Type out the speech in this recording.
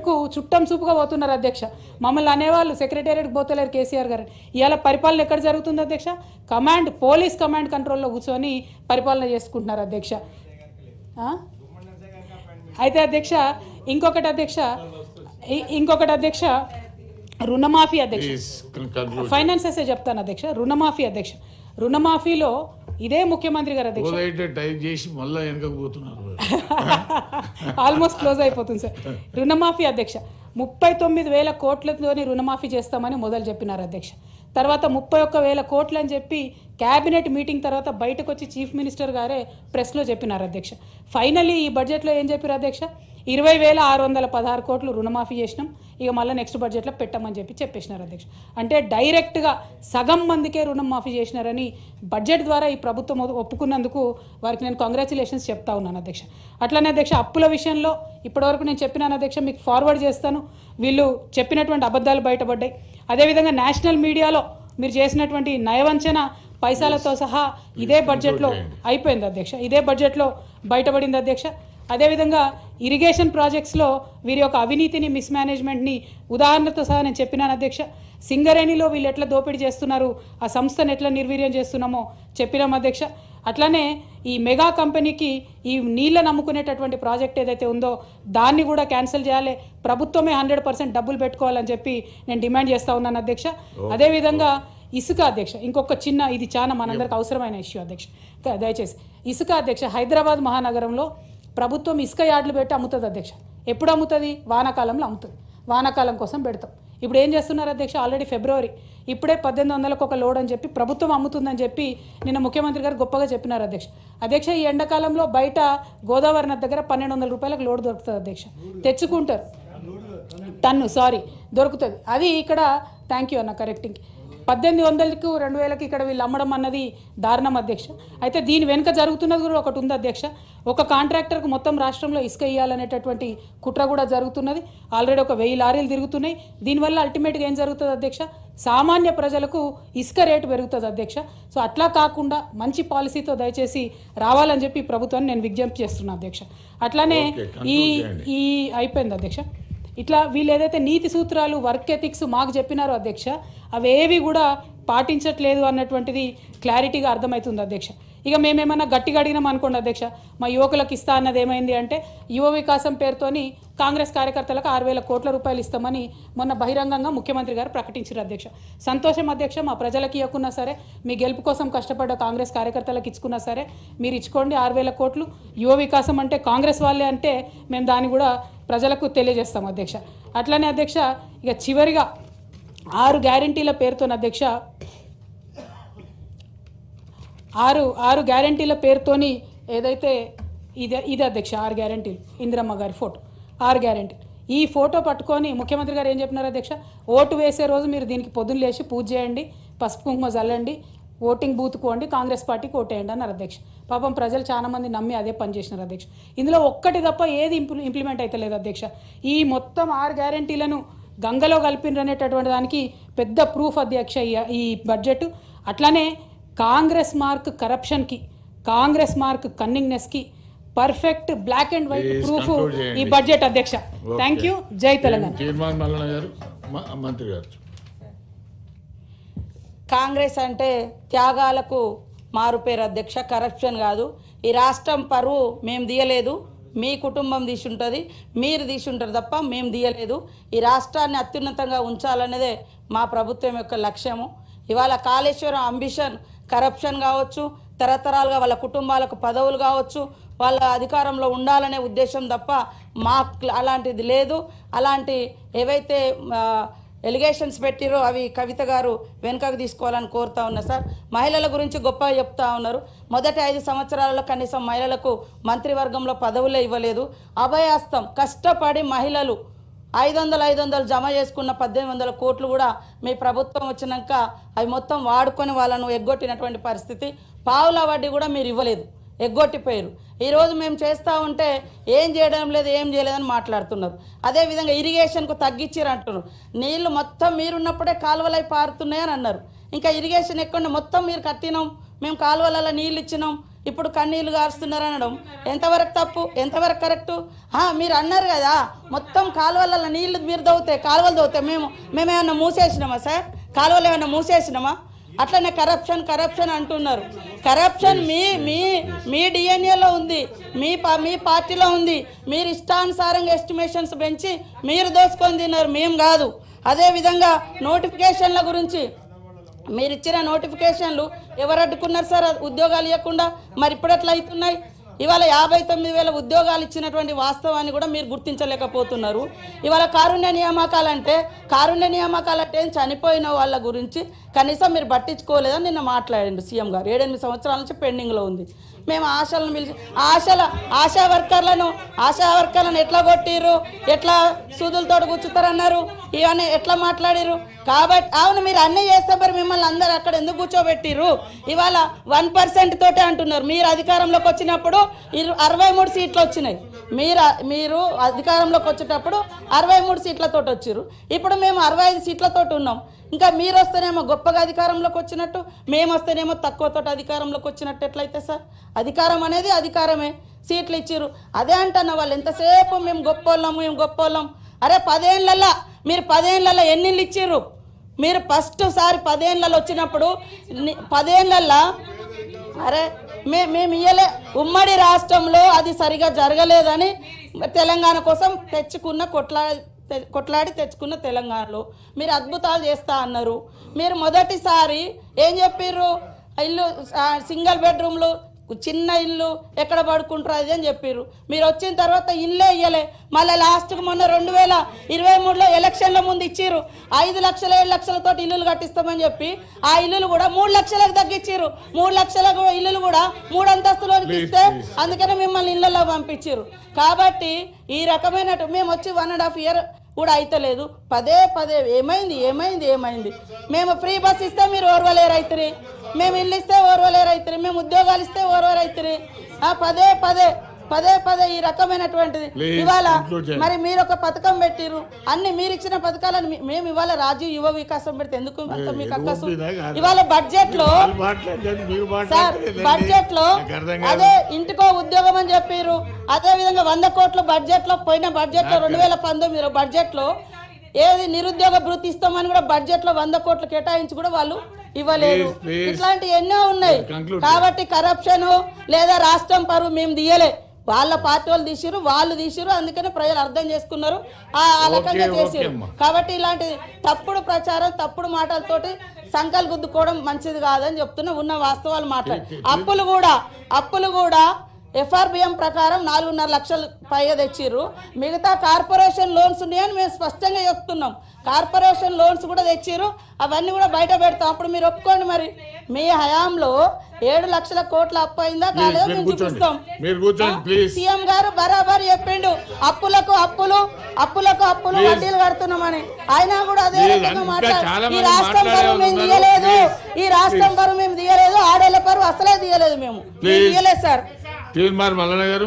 సెక్రటేరియట్కు చుట్టం చూపుగా పోతున్నారు అధ్యక్ష. మమ్మల్ని అనేవాళ్ళు సెక్రటేరియట్కి పోతలేరు కేసీఆర్ గారు. ఇవాళ పరిపాలన ఎక్కడ జరుగుతుంది అధ్యక్ష? పోలీస్ కమాండ్ కంట్రోల్లో కూర్చొని పరిపాలన చేసుకుంటున్నారు అధ్యక్ష. అయితే అధ్యక్ష ఇంకొకటి అధ్యక్ష రుణమాఫీ అధ్యక్ష, ఫైనాన్సెస్ చెప్తాను అధ్యక్ష. రుణమాఫీలో ఇదే ముఖ్యమంత్రి గారు అధ్యక్ష ఆల్మోస్ట్ క్లోజ్ అయిపోతుంది సార్. రుణమాఫీ అధ్యక్ష 39,000 కోట్లతోని రుణమాఫీ చేస్తామని మొదలు చెప్పినారు అధ్యక్ష. తర్వాత 31,000 కోట్లు అని చెప్పి క్యాబినెట్ మీటింగ్ తర్వాత బయటకు వచ్చి చీఫ్ మినిస్టర్ గారే ప్రెస్లో చెప్పినారు అధ్యక్ష. ఫైనలీ ఈ బడ్జెట్లో ఏం చెప్పారు అధ్యక్ష? 20,616 కోట్లు రుణమాఫీ చేసినాం, ఇక మళ్ళీ నెక్స్ట్ బడ్జెట్లో పెట్టమని చెప్పేసినారు అధ్యక్ష. అంటే డైరెక్ట్గా సగం మందికే రుణం మాఫీ చేసినారని బడ్జెట్ ద్వారా ఈ ప్రభుత్వం ఒప్పుకున్నందుకు వారికి నేను కంగ్రాచులేషన్స్ చెప్తా ఉన్నాను అధ్యక్ష. అట్లనే అధ్యక్ష అప్పుల విషయంలో ఇప్పటివరకు నేను చెప్పినాను అధ్యక్ష, మీకు ఫార్వర్డ్ చేస్తాను. వీళ్ళు చెప్పినటువంటి అబద్ధాలు బయటపడ్డాయి. అదేవిధంగా నేషనల్ మీడియాలో మీరు చేసినటువంటి నయవంచన పైసలతో సహా ఇదే బడ్జెట్లో అయిపోయింది అధ్యక్ష, ఇదే బడ్జెట్లో బయటపడింది అధ్యక్ష. అదేవిధంగా ఇరిగేషన్ ప్రాజెక్ట్స్లో వీరి యొక్క అవినీతిని, మిస్మేనేజ్మెంట్ని ఉదాహరణతో సహా నేను చెప్పినాను అధ్యక్ష. సింగరేణిలో వీళ్ళు ఎట్లా దోపిడీ చేస్తున్నారు, ఆ సంస్థను ఎట్లా నిర్వీర్యం చేస్తున్నామో చెప్పినాం అధ్యక్ష. అట్లనే ఈ మెగా కంపెనీకి ఈ నీళ్ళను నమ్ముకునేటటువంటి ప్రాజెక్ట్ ఏదైతే ఉందో దాన్ని కూడా క్యాన్సిల్ చేయాలి, ప్రభుత్వమే 100% డబ్బులు పెట్టుకోవాలని చెప్పి నేను డిమాండ్ చేస్తూ ఉన్నాను అధ్యక్ష. అదేవిధంగా ఇసుక అధ్యక్ష, ఇంకొక చిన్న, ఇది చాలా మనందరికి అవసరమైన ఇష్యూ అధ్యక్ష, దయచేసి ఇసుక అధ్యక్ష. హైదరాబాద్ మహానగరంలో ప్రభుత్వం ఇసుక యార్డులు పెట్టి అమ్ముతుంది అధ్యక్ష. ఎప్పుడు అమ్ముతుంది? వానాకాలంలో అమ్ముతుంది. వానాకాలం కోసం పెడతాం. ఇప్పుడు ఏం చేస్తున్నారు అధ్యక్ష? ఆల్రెడీ ఫిబ్రవరి, ఇప్పుడే 1,800కు ఒక లోడ్ అని చెప్పి ప్రభుత్వం అమ్ముతుందని చెప్పి నిన్న ముఖ్యమంత్రి గారు గొప్పగా చెప్పినారు అధ్యక్ష. ఈ ఎండాకాలంలో బయట గోదావరి నది దగ్గర 1,200 రూపాయలకు లోడ్ దొరుకుతుంది అధ్యక్ష. తెచ్చుకుంటారు, టన్ను దొరుకుతుంది. అది ఇక్కడ థ్యాంక్ యూ అన్న కరెక్టింగ్ 1,800కు 2,000కి ఇక్కడ వీళ్ళు అమ్మడం అన్నది దారుణం అధ్యక్ష. అయితే దీని వెనుక జరుగుతున్నది కూడా ఒకటి ఉంది అధ్యక్ష. ఒక కాంట్రాక్టర్కు మొత్తం రాష్ట్రంలో ఇసుక ఇవ్వాలనేటటువంటి కుట్ర కూడా జరుగుతున్నది. ఆల్రెడీ ఒక 1000 లారీలు తిరుగుతున్నాయి. దీనివల్ల అల్టిమేట్గా ఏం జరుగుతుంది అధ్యక్ష? సామాన్య ప్రజలకు ఇసుక రేటు పెరుగుతుంది అధ్యక్ష. సో అట్లా కాకుండా మంచి పాలసీతో దయచేసి రావాలని చెప్పి ప్రభుత్వాన్ని నేను విజ్ఞప్తి చేస్తున్నాను అధ్యక్ష. అట్లానే ఈ అయిపోయింది అధ్యక్ష. ఇట్లా వీళ్ళు ఏదైతే నీతి సూత్రాలు, వర్క్ ఎథిక్స్ మాకు చెప్పినారో అధ్యక్ష, అవేవి కూడా పాటించట్లేదు అన్నటువంటిది క్లారిటీగా అర్థమవుతుంది అధ్యక్ష. ఇక మేమేమన్నా గట్టిగా అడిగినాం అనుకోండి అధ్యక్ష, మా యువకులకు ఇస్తా అన్నది ఏమైంది అంటే యువ వికాసం పేరుతోని కాంగ్రెస్ కార్యకర్తలకు 6,000 కోట్ల రూపాయలు ఇస్తామని మొన్న బహిరంగంగా ముఖ్యమంత్రి గారు ప్రకటించారు అధ్యక్ష. సంతోషం అధ్యక్ష. మా ప్రజలకి ఇవ్వకున్నా సరే, మీ గెలుపు కోసం కష్టపడ్డ కాంగ్రెస్ కార్యకర్తలకు ఇచ్చుకున్నా సరే మీరు ఇచ్చుకోండి 6,000 కోట్లు. యువ వికాసం అంటే కాంగ్రెస్ వాళ్ళే అంటే మేము దాన్ని కూడా ప్రజలకు తెలియజేస్తాం అధ్యక్ష. అట్లనే అధ్యక్ష ఇక చివరిగా 6 గ్యారంటీల పేరుతో అధ్యక్ష, 6 గ్యారంటీల పేరుతోని ఏదైతే ఇది అధ్యక్ష 6 గ్యారంటీలు, ఇందిరమ్మ గారి ఫోటో 6 గ్యారంటీలు. ఈ ఫోటో పట్టుకొని ముఖ్యమంత్రి గారు ఏం చెప్పినారు అధ్యక్ష? ఓటు వేసే రోజు మీరు దీనికి పొద్దున్న లేచి పూజ చేయండి, పసుపు కుంకుమ చల్లండి, ఓటింగ్ బూత్కు వండి కాంగ్రెస్ పార్టీకి ఓటేయండి అన్నారు అధ్యక్ష. పాపం ప్రజలు చాలా మంది నమ్మి అదే పని చేసినారు అధ్యక్ష. ఇందులో ఒక్కటి తప్ప ఏది ఇంప్లిమెంట్ అయితే లేదు అధ్యక్ష. ఈ మొత్తం 6 గ్యారంటీలను గంగలో కలిపినరు అనేటటువంటి దానికి పెద్ద ప్రూఫ్ అధ్యక్ష ఈ బడ్జెట్. అట్లానే కాంగ్రెస్ మార్క్ కరప్షన్కి, కాంగ్రెస్ మార్క్ కన్నింగ్నెస్కి perfect black and white proof ఈ బడ్జెట్ అధ్యక్ష. Thank you. జై తెలంగాణ. కాంగ్రెస్ అంటే త్యాగాలకు మారుపేరు అధ్యక్ష, కరప్షన్ కాదు. ఈ రాష్ట్రం పరువు మేము తీయలేదు, మీ కుటుంబం తీసుంటుంది, మీరు తీసుంటారు తప్ప మేము తీయలేదు. ఈ రాష్ట్రాన్ని అత్యున్నతంగా ఉంచాలనేదే మా ప్రభుత్వం యొక్క లక్ష్యము. ఇవాళ కాళేశ్వరం అంబిషన్ కరప్షన్ కావచ్చు, తరతరాలుగా వాళ్ళ కుటుంబాలకు పదవులు కావచ్చు, వాళ్ళ అధికారంలో ఉండాలనే ఉద్దేశం తప్ప మాకు అలాంటిది లేదు. అలాంటి ఏవైతే ఎలిగేషన్స్ పెట్టిరో అవి కవిత గారు వెనుకకు తీసుకోవాలని కోరుతా ఉన్నా సార్. మహిళల గురించి గొప్పగా చెప్తా ఉన్నారు. మొదటి 5 సంవత్సరాలలో కనీసం మహిళలకు మంత్రివర్గంలో పదవులే ఇవ్వలేదు. అభయాస్తం కష్టపడి మహిళలు 500 జమ చేసుకున్న 1,800 కోట్లు కూడా మీ ప్రభుత్వం వచ్చినాక అవి మొత్తం వాడుకొని వాళ్ళను ఎగ్గొట్టినటువంటి పరిస్థితి. పావుల వడ్డీ కూడా మీరు ఇవ్వలేదు, ఎగ్గొట్టిపోయారు. ఈరోజు మేము చేస్తూ ఉంటే ఏం చేయడం లేదు, ఏం చేయలేదని మాట్లాడుతున్నారు. అదేవిధంగా ఇరిగేషన్కు తగ్గించారు అంటున్నారు. నీళ్లు మొత్తం మీరున్నప్పుడే కాలువలై పారుతున్నాయని అన్నారు. ఇంకా ఇరిగేషన్ ఎక్కడ మొత్తం మీరు కట్టినాం, మేము కాలువలలో నీళ్ళు ఇచ్చినాం, ఇప్పుడు కన్నీళ్లు గారుస్తున్నారు అనడం ఎంతవరకు తప్పు, ఎంతవరకు కరెక్టు? మీరు అన్నారు కదా మొత్తం కాలువల నీళ్లు మీరు దవ్వుతాయి, కాలువలు దవ్వుతాయి. మేమేమన్నా మూసేసినామా సార్? కాలువలు ఏమన్నా మూసేసినామా? అట్లనే కరప్షన్ అంటున్నారు. కరప్షన్ మీ డిఎన్ఏలో ఉంది, మీ పార్టీలో ఉంది. మీరు ఇష్టానుసారంగా ఎస్టిమేషన్స్ పెంచి మీరు దోసుకొని తిన్నారు, మేము కాదు. అదేవిధంగా నోటిఫికేషన్ల గురించి మీరు ఇచ్చిన నోటిఫికేషన్లు ఎవరు అడ్డుకున్నారు సార్ ఉద్యోగాలు ఇవ్వకుండా? మరి ఇప్పుడు ఎట్లా అవుతున్నాయి? ఇవాళ 59,000 ఉద్యోగాలు ఇచ్చినటువంటి వాస్తవాన్ని కూడా మీరు గుర్తించలేకపోతున్నారు. ఇవాళ కారుణ్య నియామకాలంటే చనిపోయిన వాళ్ళ గురించి కనీసం మీరు పట్టించుకోలేదని నిన్న మాట్లాడండి సీఎం గారు. 7-8 సంవత్సరాల నుంచి పెండింగ్లో ఉంది. మేము ఆశలను పిలిచి ఆశా వర్కర్లను ఎట్లా కొట్టిర్రు, ఎట్లా సూదులతో కూర్చుతారన్నారు, ఇవన్నీ ఎట్లా మాట్లాడిరు? కాబట్టి అవును మీరు అన్నీ చేస్తే మరి మిమ్మల్ని అందరు అక్కడ ఎందుకు కూర్చోబెట్టిర్రు? ఇవాళ 1% తోటే అంటున్నారు. మీరు అధికారంలోకి వచ్చినప్పుడు 63 సీట్లు వచ్చినాయి. మీరు అధికారంలోకి వచ్చేటప్పుడు 63 సీట్లతో వచ్చారు. ఇప్పుడు మేము 65 సీట్లతో ఉన్నాం. ఇంకా మీరు వస్తేనేమో గొప్పగా అధికారంలోకి వచ్చినట్టు, మేము వస్తేనేమో తక్కువతో అధికారంలోకి వచ్చినట్టు ఎట్లయితే సార్? అధికారం అనేది అధికారమే. సీట్లు ఇచ్చిర్రు అదే అంటున్న వాళ్ళు ఎంతసేపు మేము గొప్పోళ్ళం. అరే 10 ఏళ్ళల్లో మీరు 10 ఏళ్ళల్లో ఎన్ని ఇళ్ళు ఇచ్చిర్రు? మీరు ఫస్ట్ సారి 10 ఏళ్ళలో వచ్చినప్పుడు 10 ఏళ్ళల్లో అరే మేము ఇయ్యలే. ఉమ్మడి రాష్ట్రంలో అది సరిగా జరగలేదని తెలంగాణ కోసం కొట్లాడి తెచ్చుకున్న తెలంగాణలో మీరు అద్భుతాలు చేస్తా అన్నారు. మీరు మొదటిసారి ఏం చెప్పిర్రు? ఇల్లు సింగిల్ బెడ్రూమ్లు, చిన్న ఇల్లు ఎక్కడ పడుకుంటారు అది అని చెప్పిర్రు. మీరు వచ్చిన తర్వాత ఇల్లే ఇయ్యలే. మళ్ళీ లాస్ట్కి మొన్న 2023లో ఎలక్షన్ల ముందు ఇచ్చిర్రు 5 లక్షలు 7 లక్షలతో ఇల్లులు కట్టిస్తామని చెప్పి ఆ ఇల్లులు కూడా 3 లక్షలకు తగ్గించిర్రు. 3 లక్షల ఇల్లులు కూడా 3 అంతస్తులోకి ఇస్తే అందుకనే మిమ్మల్ని ఇళ్లలో పంపించారు. కాబట్టి ఈ రకమైన మేము వచ్చి 1.5 ఇయర్ కూడా అయితలేదు. పదే ఏమైంది? మేము ఫ్రీ బస్ ఇస్తే మీరు ఓర్వలేరైతురి, మేము ఇల్లు ఇస్తే ఓర్వలేరైతురి, మేము ఉద్యోగాలు ఇస్తే ఓర్వరైతురి. పదే ఈ రకమైనటువంటిది. ఇవాళ మరి మీరు ఒక పథకం పెట్టిరు, అన్ని మీరు ఇచ్చిన పథకాలను మేము ఇవాళ రాజీవ్ యువ వికాసం పెడితే ఎందుకు మీకు అక్కసు? ఇవాళ బడ్జెట్ లో అదే ఇంటికో ఉద్యోగం అని చెప్పారు. అదే విధంగా 100 కోట్లు బడ్జెట్ లో పోయిన బడ్జెట్ లో 2019 బడ్జెట్ లో ఏది నిరుద్యోగ భృతి ఇస్తామని కూడా బడ్జెట్ లో 100 కోట్లు కేటాయించి కూడా వాళ్ళు ఇవ్వలేదు. ఇట్లాంటి ఎన్నో ఉన్నాయి. కాబట్టి కరప్షన్ లేదా రాష్ట్రం పరువు మేము తీయలే, వాళ్ళ పార్టీ వాళ్ళు తీసిరు. అందుకనే ప్రజలు అర్థం చేసుకున్నారు, ఆ రకంగా చేసారు. కాబట్టి ఇలాంటి తప్పుడు ప్రచారం, తప్పుడు మాటలతోటి సంకల్ గుద్దుకోవడం మంచిది కాదని చెప్తున్నా. ఉన్న వాస్తవాలు మాట్లాడి అప్పులు కూడా FRBM ప్రకారం 4.5 లక్షలు పైగా తెచ్చిర్రు. మిగతా కార్పొరేషన్ లోన్స్ ఉన్నాయని మేము స్పష్టంగా చెప్తున్నాం. కార్పొరేషన్ లోన్స్ కూడా తెచ్చిర్రు, అవన్నీ కూడా బయట పెడతాం. అప్పుడు మీరు ఒప్పుకోండి. మరి మీ హయాంలో 7 లక్షల కోట్ల అప్పు అయిందా కాలేదో మేము చూపిస్తాం. సీఎం గారు బరాబర్ చెప్పిండు అప్పులకు అప్పులు వడ్డీలు కడుతున్నామని. అయినా కూడా అదే రకంగా మాట్లాడు. ఈ రాష్ట్రం పరువు మేము తీయలేదు, ఆడేళ్ల పరువు అసలే తీయలేదు, మేము తీయలేదు సార్. తీర్మార్ మల్లన్న గారు.